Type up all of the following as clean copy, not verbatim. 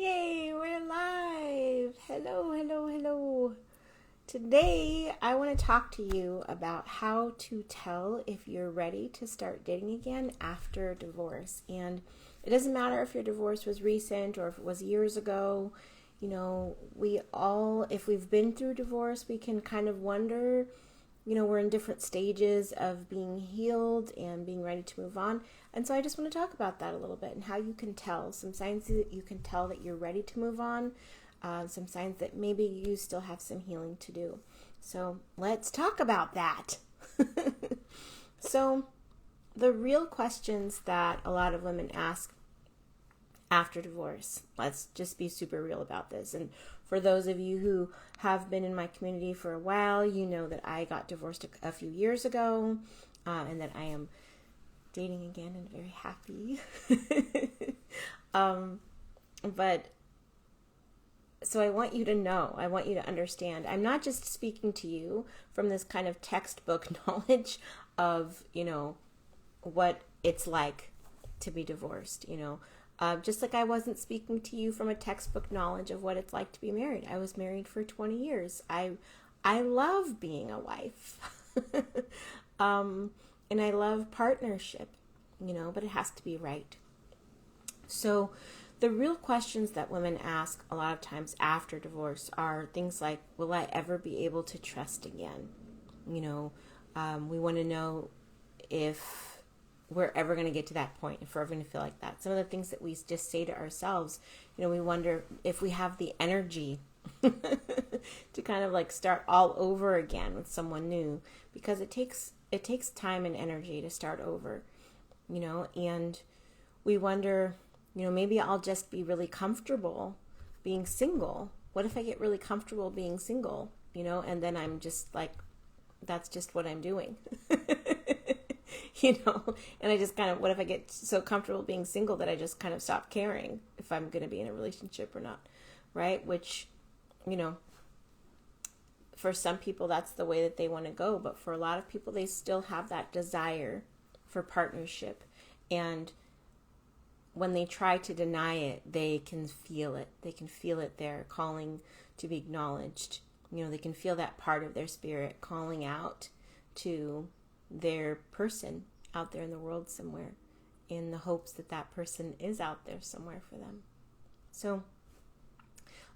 Yay, we're live. Hello, hello, hello. Today, I want to talk to you about how to tell if you're ready to start dating again after divorce. And it doesn't matter if your divorce was recent or if it was years ago. We all, if we've been through divorce, we can kind of wonder, we're in different stages of being healed and being ready to move on. And so I just want to talk about that a little bit and how you can tell, some signs that you can tell that you're ready to move on, some signs that maybe you still have some healing to do. So let's talk about that. So the real questions that a lot of women ask after divorce, let's just be super real about this. And for those of you who have been in my community for a while, you know that I got divorced a few years ago, and that I am dating again and very happy. But so I want you to know, I want you to understand, I'm not just speaking to you from this kind of textbook knowledge of, what it's like to be divorced, just like I wasn't speaking to you from a textbook knowledge of what it's like to be married. I was married for 20 years. I love being a wife. And I love partnership, but it has to be right. So the real questions that women ask a lot of times after divorce are things like, will I ever be able to trust again? We want to know if we're ever going to get to that point, if we're ever going to feel like that. Some of the things that we just say to ourselves, we wonder if we have the energy to kind of like start all over again with someone new, because it takes time and energy to start over, and we wonder, maybe I'll just be really comfortable being single. What if I get really comfortable being single, and then I'm just like, that's just what I'm doing. And I just kind of, what if I get so comfortable being single that I just kind of stop caring if I'm going to be in a relationship or not, right? Which, for some people, that's the way that they want to go. But for a lot of people, they still have that desire for partnership. And when they try to deny it, they can feel it. They can feel it there calling to be acknowledged. They can feel that part of their spirit calling out to their person out there in the world somewhere, in the hopes that that person is out there somewhere for them. So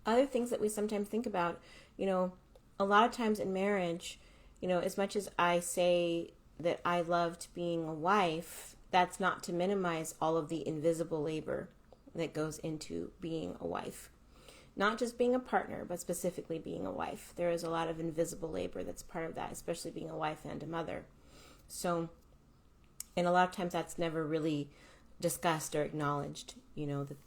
other things that we sometimes think about, a lot of times in marriage, as much as I say that I loved being a wife, that's not to minimize all of the invisible labor that goes into being a wife. Not just being a partner, but specifically being a wife. There is a lot of invisible labor that's part of that, especially being a wife and a mother. So, and a lot of times that's never really discussed or acknowledged,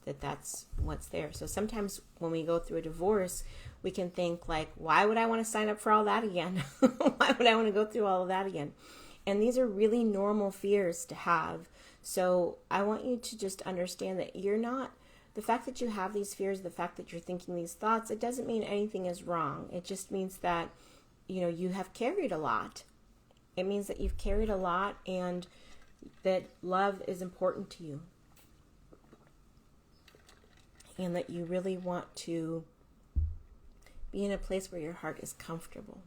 that's what's there. So sometimes when we go through a divorce, we can think like, why would I want to sign up for all that again? Why would I want to go through all of that again? And these are really normal fears to have. So I want you to just understand that the fact that you have these fears, the fact that you're thinking these thoughts, it doesn't mean anything is wrong. It just means that, you have carried a lot. It means that you've carried a lot and that love is important to you. And that you really want to be in a place where your heart is comfortable.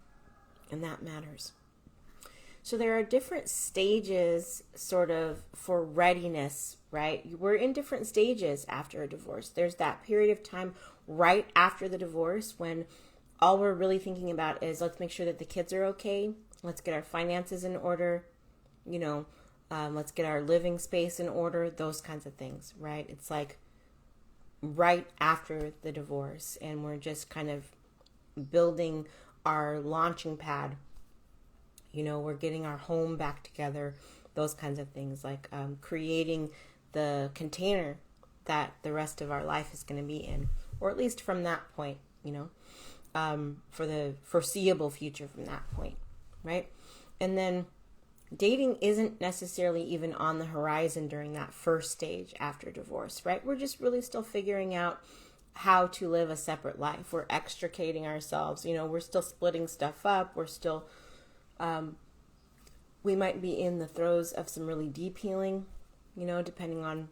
And that matters. So there are different stages sort of for readiness, right? We're in different stages after a divorce. There's that period of time right after the divorce when all we're really thinking about is let's make sure that the kids are okay. Let's get our finances in order. Let's get our living space in order. Those kinds of things, right? It's like right after the divorce, and we're just kind of building our launching pad. We're getting our home back together, those kinds of things, like creating the container that the rest of our life is going to be in, or at least from that point, for the foreseeable future from that point, right? And then dating isn't necessarily even on the horizon during that first stage after divorce, right? We're just really still figuring out how to live a separate life. We're extricating ourselves, we're still splitting stuff up. We're still, we might be in the throes of some really deep healing, depending on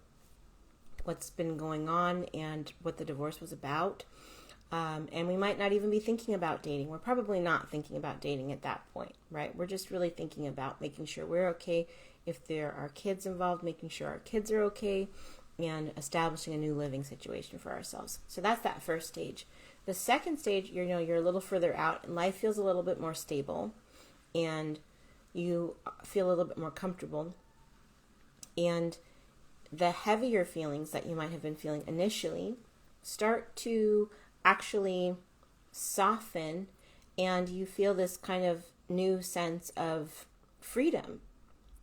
what's been going on and what the divorce was about. And we might not even be thinking about dating. We're probably not thinking about dating at that point, right? We're just really thinking about making sure we're okay. If there are kids involved, making sure our kids are okay, and establishing a new living situation for ourselves. So that's that first stage. The second stage, you're a little further out and life feels a little bit more stable and you feel a little bit more comfortable. And the heavier feelings that you might have been feeling initially start to actually soften, and you feel this kind of new sense of freedom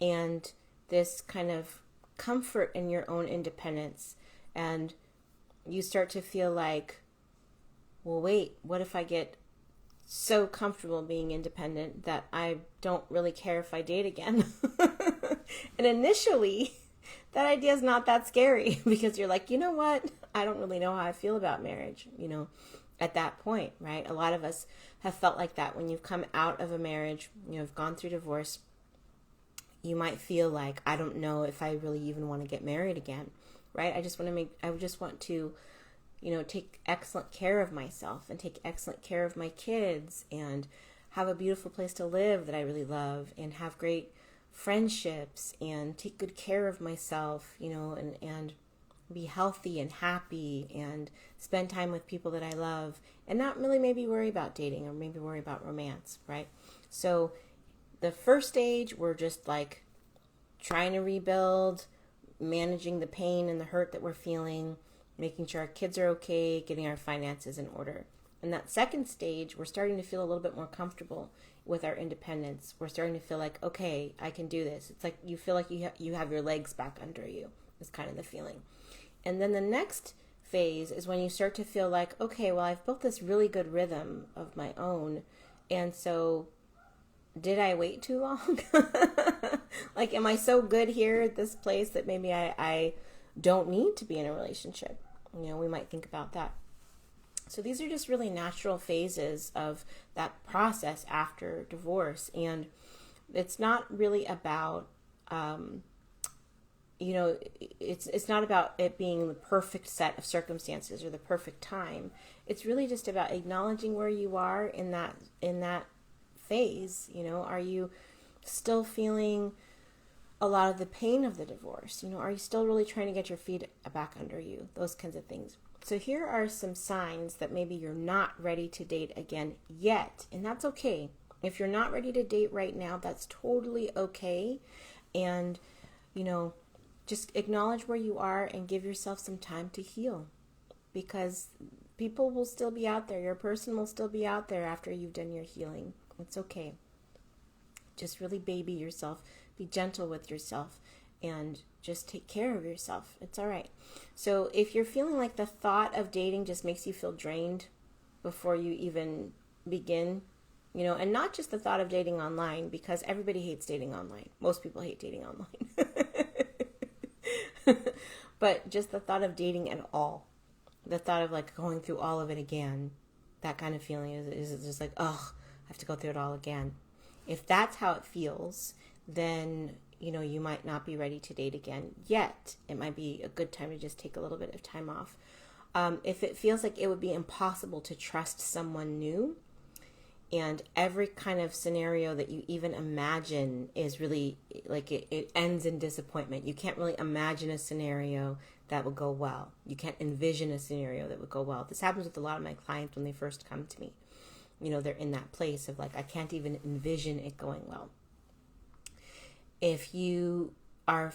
and this kind of comfort in your own independence. And you start to feel like, well, wait, what if I get so comfortable being independent that I don't really care if I date again? And initially, that idea is not that scary because you're like, you know what? I don't really know how I feel about marriage, at that point, right? A lot of us have felt like that when you've come out of a marriage, you've gone through divorce. You might feel like, I don't know if I really even want to get married again, right? I just want to, take excellent care of myself and take excellent care of my kids and have a beautiful place to live that I really love and have great friendships and take good care of myself, and be healthy and happy and spend time with people that I love and not really maybe worry about dating or maybe worry about romance, right? So the first stage, we're just like trying to rebuild, managing the pain and the hurt that we're feeling, making sure our kids are okay, getting our finances in order. In that second stage, we're starting to feel a little bit more comfortable with our independence. We're starting to feel like, okay, I can do this. It's like you feel like you have your legs back under you. Is kind of the feeling. And then the next phase is when you start to feel like, okay, well, I've built this really good rhythm of my own. And so did I wait too long? Like, am I so good here at this place that maybe I don't need to be in a relationship? We might think about that. So these are just really natural phases of that process after divorce. And it's not really about, it's not about it being the perfect set of circumstances or the perfect time. It's really just about acknowledging where you are in that phase. Are you still feeling a lot of the pain of the divorce? Are you still really trying to get your feet back under you? Those kinds of things. So here are some signs that maybe you're not ready to date again yet. And that's okay. If you're not ready to date right now, that's totally okay. And, just acknowledge where you are and give yourself some time to heal. Because people will still be out there. Your person will still be out there after you've done your healing. It's okay. Just really baby yourself. Be gentle with yourself. And just take care of yourself. It's all right. So if you're feeling like the thought of dating just makes you feel drained before you even begin, and not just the thought of dating online, because everybody hates dating online. Most people hate dating online. But just the thought of dating at all, the thought of like going through all of it again, that kind of feeling is just like, oh, I have to go through it all again. If that's how it feels, then you might not be ready to date again yet. It might be a good time to just take a little bit of time off. If it feels like it would be impossible to trust someone new, and every kind of scenario that you even imagine is really like it ends in disappointment. You can't really imagine a scenario that would go well. You can't envision a scenario that would go well. This happens with a lot of my clients when they first come to me. They're in that place of like, I can't even envision it going well. If you are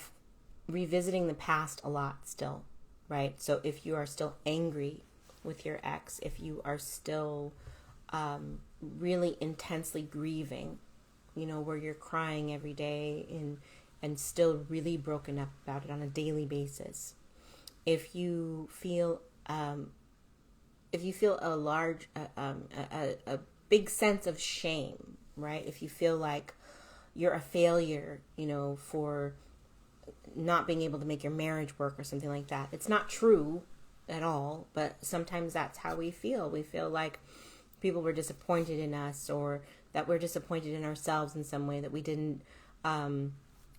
revisiting the past a lot still, right? So if you are still angry with your ex, if you are still really intensely grieving, where you're crying every day and still really broken up about it on a daily basis. If you feel a large, a big sense of shame, right? If you feel like you're a failure, for not being able to make your marriage work or something like that. It's not true at all, but sometimes that's how we feel. We feel like people were disappointed in us, or that we're disappointed in ourselves in some way, that we didn't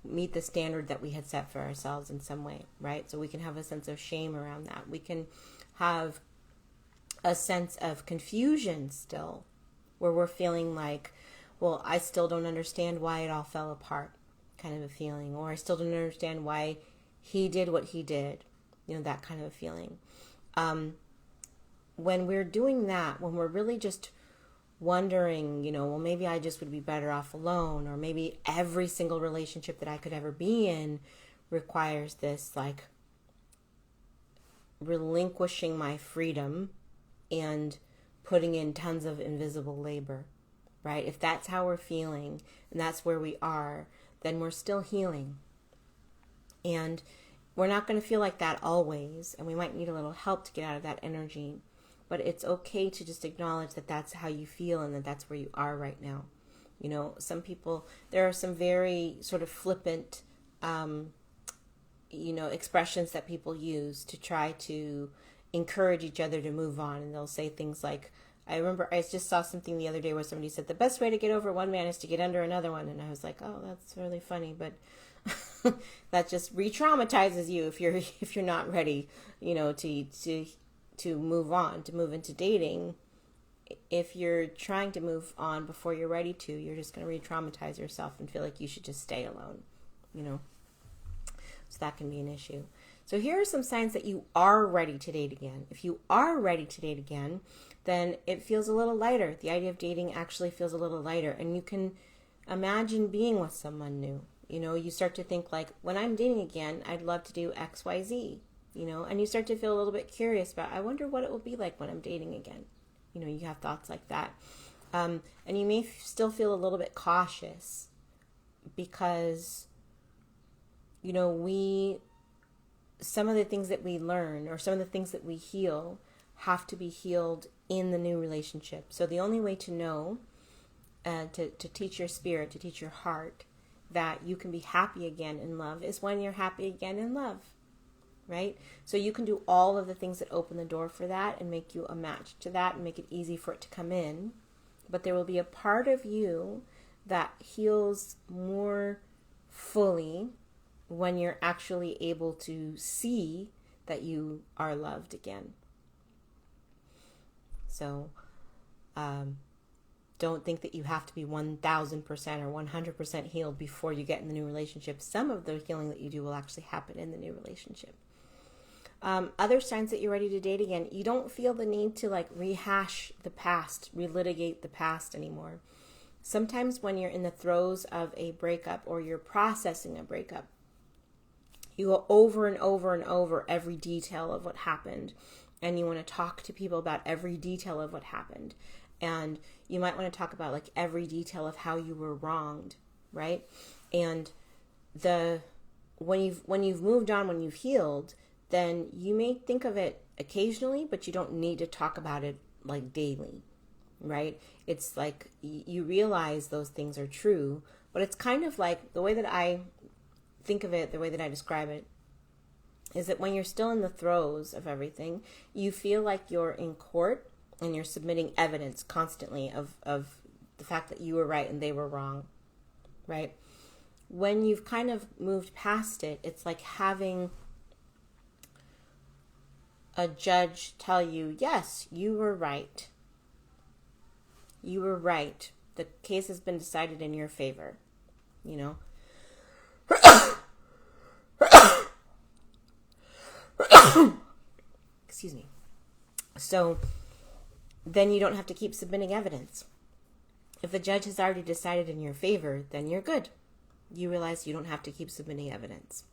meet the standard that we had set for ourselves in some way, right? So we can have a sense of shame around that. We can have a sense of confusion still, where we're feeling like, well, I still don't understand why it all fell apart, kind of a feeling. Or I still don't understand why he did what he did, that kind of a feeling. When we're doing that, when we're really just wondering, well, maybe I just would be better off alone, or maybe every single relationship that I could ever be in requires this, like, relinquishing my freedom and putting in tons of invisible labor, right? If that's how we're feeling and that's where we are, then we're still healing. And we're not going to feel like that always, and we might need a little help to get out of that energy. But it's okay to just acknowledge that that's how you feel and that that's where you are right now. Some people, there are some very sort of flippant, expressions that people use to try to encourage each other to move on. And they'll say things like, I remember I just saw something the other day where somebody said, the best way to get over one man is to get under another one. And I was like, oh, that's really funny. But that just re-traumatizes you if you're not ready, to move on, to move into dating. If you're trying to move on before you're ready to, you're just going to re-traumatize yourself and feel like you should just stay alone, So that can be an issue. So here are some signs that you are ready to date again. If you are ready to date again, then it feels a little lighter. The idea of dating actually feels a little lighter, and you can imagine being with someone new. You start to think like, when I'm dating again, I'd love to do X, Y, Z. And you start to feel a little bit curious about, I wonder what it will be like when I'm dating again. You have thoughts like that. And you may still feel a little bit cautious because, some of the things that we learn or some of the things that we heal have to be healed in the new relationship. So the only way to know, to teach your spirit, to teach your heart that you can be happy again in love is when you're happy again in love. Right? So you can do all of the things that open the door for that and make you a match to that and make it easy for it to come in. But there will be a part of you that heals more fully when you're actually able to see that you are loved again. So don't think that you have to be 1,000% or 100% healed before you get in the new relationship. Some of the healing that you do will actually happen in the new relationship. Other signs that you're ready to date again, you don't feel the need to rehash the past, relitigate the past anymore. Sometimes when you're in the throes of a breakup or you're processing a breakup, you go over and over and over every detail of what happened, and you want to talk to people about every detail of what happened. And you might want to talk about every detail of how you were wronged, right? And when you've moved on, when you've healed, then you may think of it occasionally, but you don't need to talk about it daily, right? It's like you realize those things are true, but it's kind of like the way that I think of it, the way that I describe it, is that when you're still in the throes of everything, you feel like you're in court and you're submitting evidence constantly of the fact that you were right and they were wrong, right? When you've kind of moved past it, it's like having a judge tell you, yes, you were right. You were right. The case has been decided in your favor, Excuse me. So then you don't have to keep submitting evidence. If the judge has already decided in your favor, then you're good. You realize you don't have to keep submitting evidence.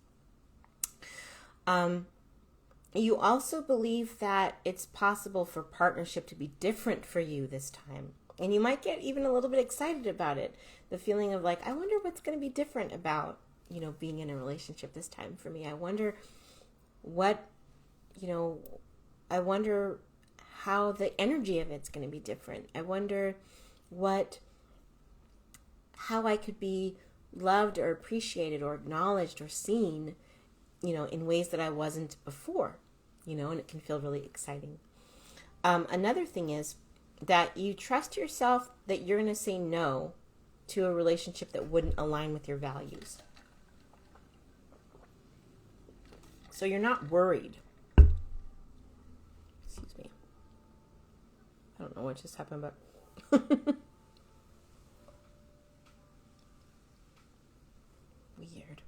You also believe that it's possible for partnership to be different for you this time. And you might get even a little bit excited about it. The feeling of I wonder what's going to be different about, being in a relationship this time for me. I wonder I wonder how the energy of it's going to be different. I wonder how I could be loved or appreciated or acknowledged or seen, in ways that I wasn't before, and it can feel really exciting. Another thing is that you trust yourself that you're going to say no to a relationship that wouldn't align with your values. So you're not worried. Excuse me. I don't know what just happened, but weird.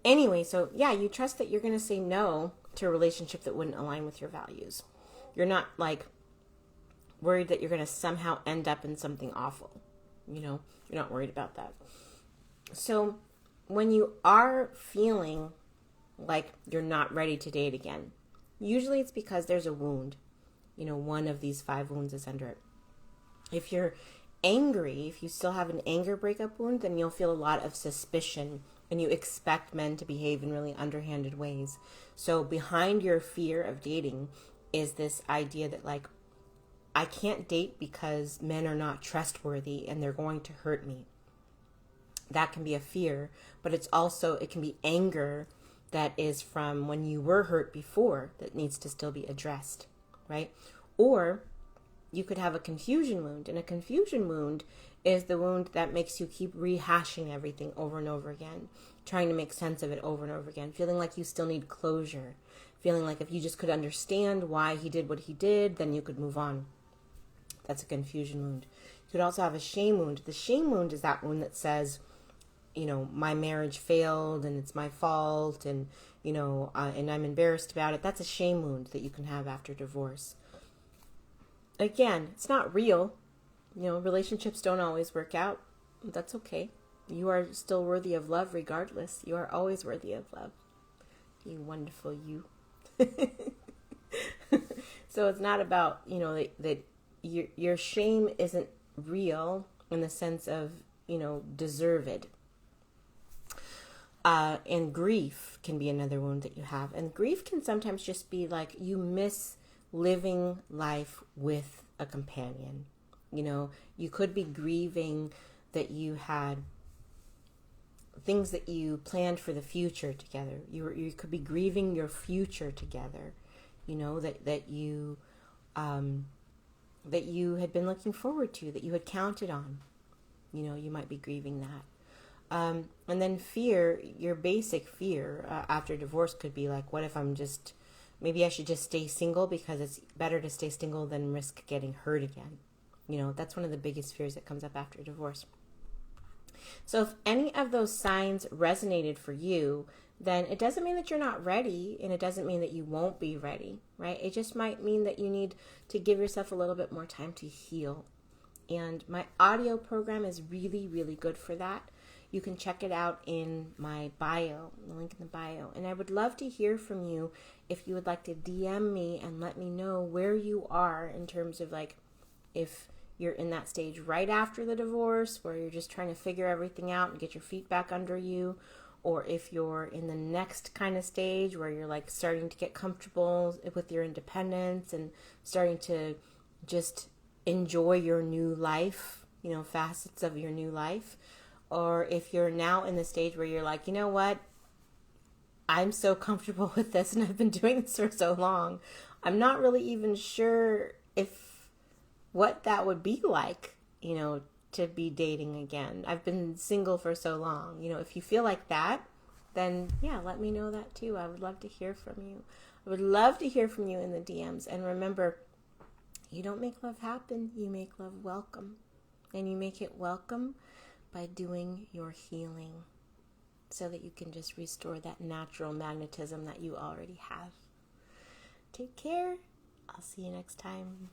Anyway, so yeah, you trust that you're going to say no to a relationship that wouldn't align with your values. You're not like worried that you're going to somehow end up in something awful. You know, you're not worried about that. So when you are feeling like you're not ready to date again, usually it's because there's a wound. You know, one of these 5 wounds is under it. If you're angry, if you still have an anger breakup wound, then you'll feel a lot of suspicion and you expect men to behave in really underhanded ways. So behind your fear of dating is this idea that like, I can't date because men are not trustworthy and they're going to hurt me. That can be a fear, but it can be anger that is from when you were hurt before that needs to still be addressed, right? Or you could have a confusion wound, and a confusion wound is the wound that makes you keep rehashing everything over and over again, trying to make sense of it over and over again, feeling like you still need closure, feeling like if you just could understand why he did what he did, then you could move on. That's a confusion wound. You could also have a shame wound. The shame wound is that wound that says, you know, my marriage failed and it's my fault and, you know, and I'm embarrassed about it. That's a shame wound that you can have after divorce. Again, it's not real. You know, relationships don't always work out. That's okay. You are still worthy of love regardless. You are always worthy of love. You wonderful you. So it's not about, you know, that your shame isn't real in the sense of, you know, deserved. And grief can be another wound that you have. And grief can sometimes just be like you miss living life with a companion. You know, you could be grieving that you had things that you planned for the future together. You could be grieving your future together. You know, that you had been looking forward to, that you had counted on. You know, you might be grieving that. And then fear, your basic fear after divorce could be like, what if maybe I should just stay single because it's better to stay single than risk getting hurt again. You know, that's one of the biggest fears that comes up after divorce. So if any of those signs resonated for you, then it doesn't mean that you're not ready, and it doesn't mean that you won't be ready, right? It just might mean that you need to give yourself a little bit more time to heal. And my audio program is really, really good for that. You can check it out in my bio, the link in the bio. And I would love to hear from you if you would like to DM me and let me know where you are in terms of like if you're in that stage right after the divorce where you're just trying to figure everything out and get your feet back under you, or if you're in the next kind of stage where you're like starting to get comfortable with your independence and starting to just enjoy your new life, you know, facets of your new life. Or if you're now in the stage where you're like, you know what, I'm so comfortable with this and I've been doing this for so long, I'm not really even sure what that would be like, you know, to be dating again. I've been single for so long. You know, if you feel like that, then yeah, let me know that too. I would love to hear from you. I would love to hear from you in the DMs. And remember, you don't make love happen, you make love welcome. And you make it welcome by doing your healing so that you can just restore that natural magnetism that you already have. Take care. I'll see you next time.